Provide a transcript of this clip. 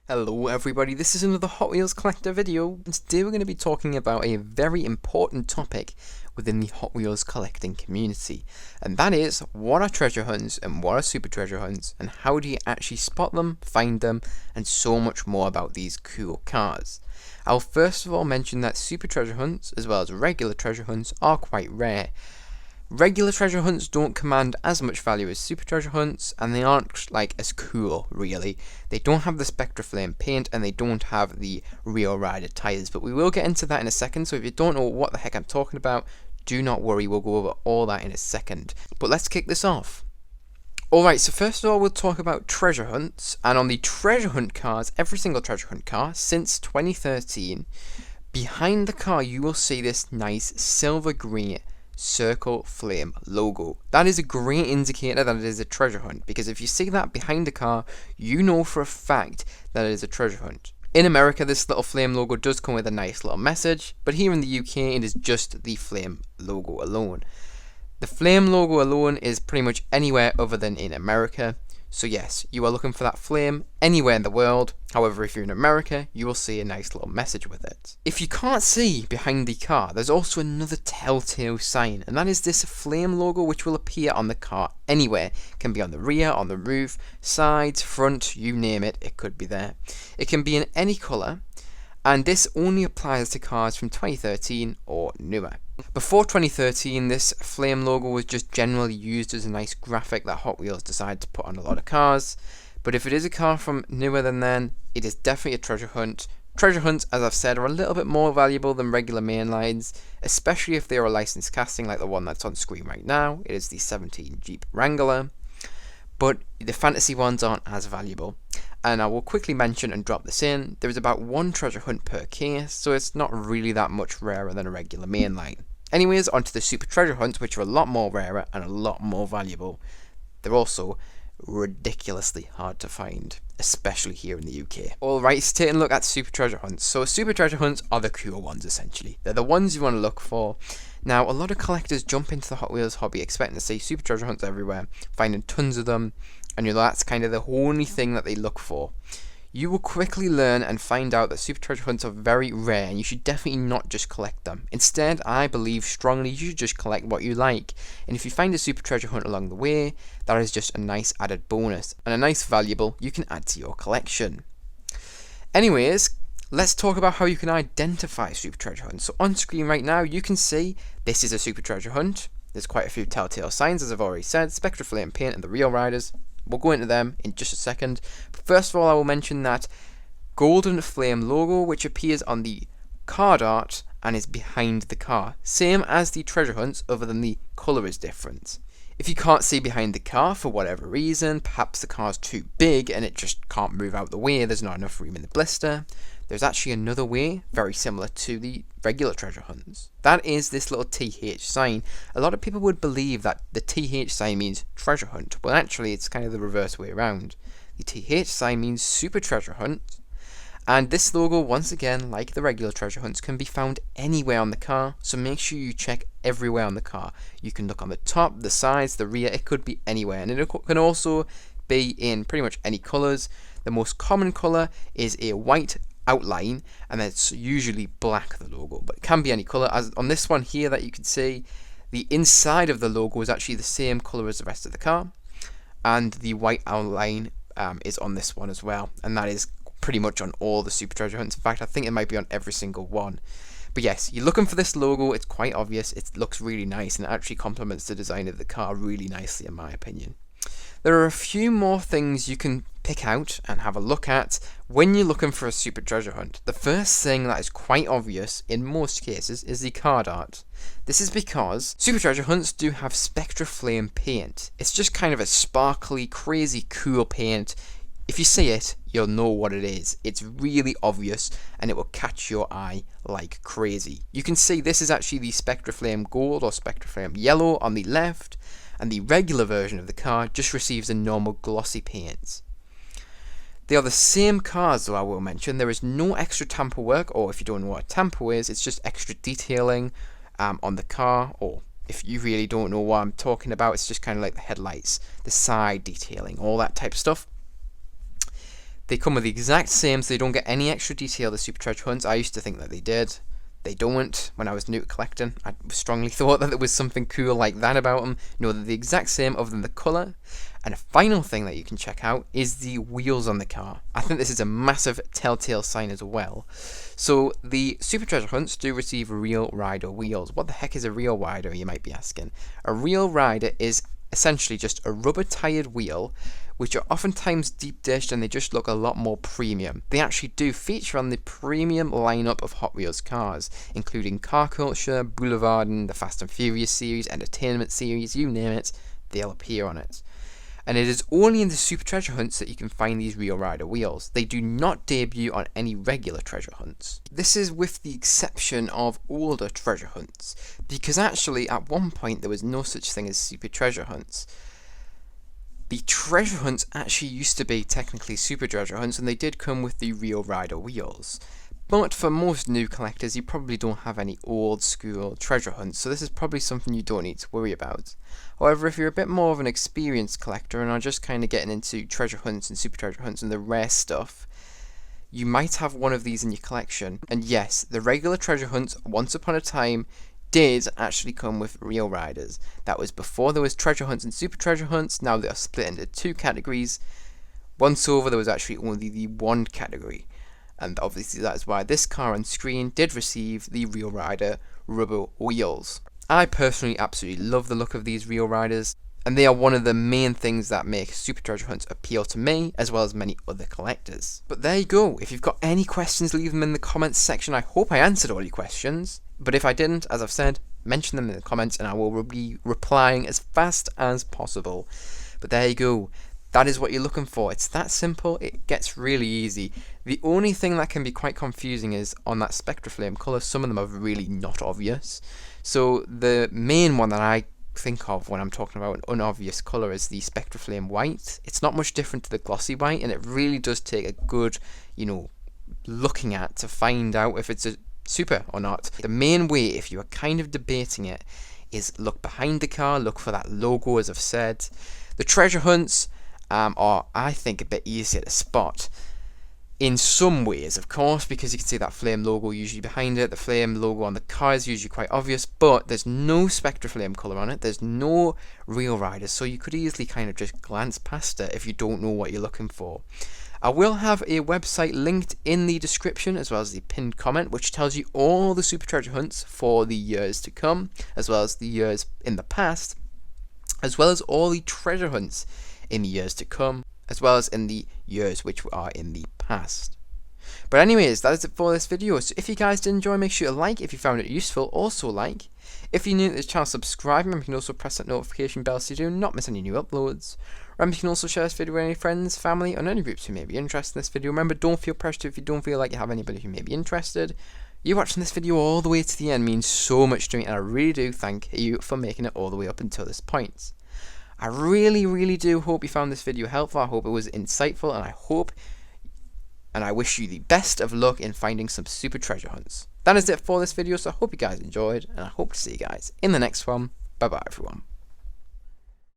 Hello everybody, this is another Hot Wheels Collector video, and today we're going to be talking about a very important topic within the Hot Wheels collecting community, and that is, what are treasure hunts and what are super treasure hunts, and how do you actually spot them, find them, and so much more about these cool cars. I'll first of all mention that super treasure hunts, as well as regular treasure hunts, are quite rare. Regular treasure hunts don't command as much value as super treasure hunts, and they aren't as cool, really. They don't have the Spectra Flame paint, and they don't have the Rio Rider tyres, but we will get into that in a second, so if you don't know what the heck I'm talking about, do not worry, we'll go over all that in a second. But let's kick this off. Alright, so first of all we'll talk about treasure hunts, and on the treasure hunt cars, every single treasure hunt car since 2013, behind the car you will see this nice silver grey circle flame logo. That is a great indicator that it is a treasure hunt, because if you see that behind the car, you know for a fact that it is a treasure hunt. In America, this little flame logo does come with a nice little message, but here in the UK it is just the flame logo alone. The flame logo alone is pretty much anywhere other than in America. So yes, you are looking for that flame anywhere in the world. However, if you're in America, you will see a nice little message with it. If you can't see behind the car, there's also another telltale sign, and that is this flame logo, which will appear on the car anywhere. It can be on the rear, on the roof, sides, front, you name it, it could be there. It can be in any colour, and this only applies to cars from 2013 or newer. Before 2013, this flame logo was just generally used as a nice graphic that Hot Wheels decided to put on a lot of cars, but if it is a car from newer than then, it is definitely a treasure hunt. Treasure hunts, as I've said, are a little bit more valuable than regular mainlines, especially if they are a licensed casting like the one that's on screen right now. It is the 17 Jeep Wrangler, but the fantasy ones aren't as valuable. And I will quickly mention and drop this in, there is about one treasure hunt per case, so it's not really that much rarer than a regular mainline. Anyways, onto the super treasure hunts, which are a lot more rarer and a lot more valuable. They're also ridiculously hard to find, especially here in the UK. Alright, so taking a look at super treasure hunts. So super treasure hunts are the cool ones, essentially. They're the ones you want to look for. Now, a lot of collectors jump into the Hot Wheels hobby expecting to see super treasure hunts everywhere, finding tons of them, and that's kind of the only thing that they look for. You will quickly learn and find out that super treasure hunts are very rare, and you should definitely not just collect them. Instead, I believe strongly you should just collect what you like, and if you find a super treasure hunt along the way, that is just a nice added bonus, and a nice valuable you can add to your collection. Anyways, let's talk about how you can identify super treasure hunts. So on screen right now, you can see this is a super treasure hunt. There's quite a few telltale signs, as I've already said, Spectra Flame paint and the Rio Riders. We'll go into them in just a second. But first of all, I will mention that golden flame logo, which appears on the card art and is behind the car. Same as the treasure hunts, other than the colour is different. If you can't see behind the car for whatever reason, perhaps the car's too big and it just can't move out the way, there's not enough room in the blister, there's actually another way, very similar to the regular treasure hunts. That is this little TH sign. A lot of people would believe that the TH sign means treasure hunt, but actually it's kind of the reverse way around. The TH sign means super treasure hunt, and this logo, once again, like the regular treasure hunts, can be found anywhere on the car, so make sure you check everywhere on the car. You can look on the top, the sides, the rear, it could be anywhere, and it can also be in pretty much any colours. The most common colour is a white outline, and it's usually black, the logo, but it can be any colour. As on this one here that you can see, the inside of the logo is actually the same colour as the rest of the car, and the white outline is on this one as well, and that is pretty much on all the super treasure hunts. In fact, I think it might be on every single one. But yes, you're looking for this logo, it's quite obvious, it looks really nice, and it actually complements the design of the car really nicely in my opinion. There are a few more things you can pick out and have a look at when you're looking for a super treasure hunt. The first thing that is quite obvious in most cases is the card art. This is because super treasure hunts do have Spectra Flame paint. It's just kind of a sparkly, crazy cool paint. If you see it, you'll know what it is. It's really obvious and it will catch your eye like crazy. You can see this is actually the Spectra Flame Gold or Spectra Flame Yellow on the left, and the regular version of the car just receives a normal glossy paint. They are the same cars, though, I will mention. There is no extra tamper work, or if you don't know what a tamper is, it's just extra detailing on the car, or if you really don't know what I'm talking about, it's just kind of like the headlights, the side detailing, all that type of stuff. They come with the exact same, so they don't get any extra detail the Super Treasure Hunts. I used to think that they did. They don't. When I was new to collecting, I strongly thought that there was something cool like that about them. No, they're the exact same other than the colour. And a final thing that you can check out is the wheels on the car. I think this is a massive telltale sign as well. So the Super Treasure Hunts do receive real rider wheels. What the heck is a real rider, you might be asking? A real rider is essentially just a rubber tired wheel, which are oftentimes deep dished and they just look a lot more premium. They actually do feature on the premium lineup of Hot Wheels cars, including Car Culture, Boulevard, and the Fast and Furious series, Entertainment series, you name it, they'll appear on it. And it is only in the Super Treasure Hunts that you can find these real rider wheels. They do not debut on any regular treasure hunts. This is with the exception of older treasure hunts, because actually at one point there was no such thing as Super Treasure Hunts. The treasure hunts actually used to be technically Super Treasure Hunts, and they did come with the real rider wheels. But for most new collectors, you probably don't have any old school treasure hunts, so this is probably something you don't need to worry about. However, if you're a bit more of an experienced collector and are just kind of getting into treasure hunts and super treasure hunts and the rare stuff, you might have one of these in your collection. And yes, the regular treasure hunts, once upon a time, did actually come with real riders. That was before there was treasure hunts and super treasure hunts. Now they are split into two categories. Once over, there was actually only the one category. And obviously that is why this car on screen did receive the Real Rider rubber wheels. I personally absolutely love the look of these Real Riders, and they are one of the main things that make Super Treasure Hunts appeal to me, as well as many other collectors. But there you go. If you've got any questions, leave them in the comments section. I hope I answered all your questions. But if I didn't, as I've said, mention them in the comments and I will be replying as fast as possible. But there you go. That is what you're looking for. It's that simple. It gets really easy. The only thing that can be quite confusing is on that Spectraflame colour, some of them are really not obvious. So the main one that I think of when I'm talking about an unobvious colour is the Spectraflame white. It's not much different to the glossy white, and it really does take a good, looking at to find out if it's a super or not. The main way, if you are kind of debating it, is look behind the car, look for that logo, as I've said. The treasure hunts are, I think, a bit easier to spot. In some ways, of course, because you can see that flame logo usually behind it. The flame logo on the car is usually quite obvious, but there's no Spectraflame colour on it. There's no real riders, so you could easily kind of just glance past it if you don't know what you're looking for. I will have a website linked in the description as well as the pinned comment, which tells you all the Super Treasure Hunts for the years to come, as well as the years in the past, as well as all the treasure hunts in the years to come, as well as in the years which are in the past. But anyways, that is it for this video. So if you guys did enjoy, make sure to like. If you found it useful, also like. If you're new to this channel, subscribe. Remember, you can also press that notification bell so you do not miss any new uploads. Remember, you can also share this video with any friends, family, or any groups who may be interested in this video. Remember, don't feel pressured if you don't feel like you have anybody who may be interested. You watching this video all the way to the end means so much to me, and I really do thank you for making it all the way up until this point. I really do hope you found this video helpful. I hope it was insightful, and I wish you the best of luck in finding some super treasure hunts. That is it for this video, so I hope you guys enjoyed, and I hope to see you guys in the next one. Bye bye everyone.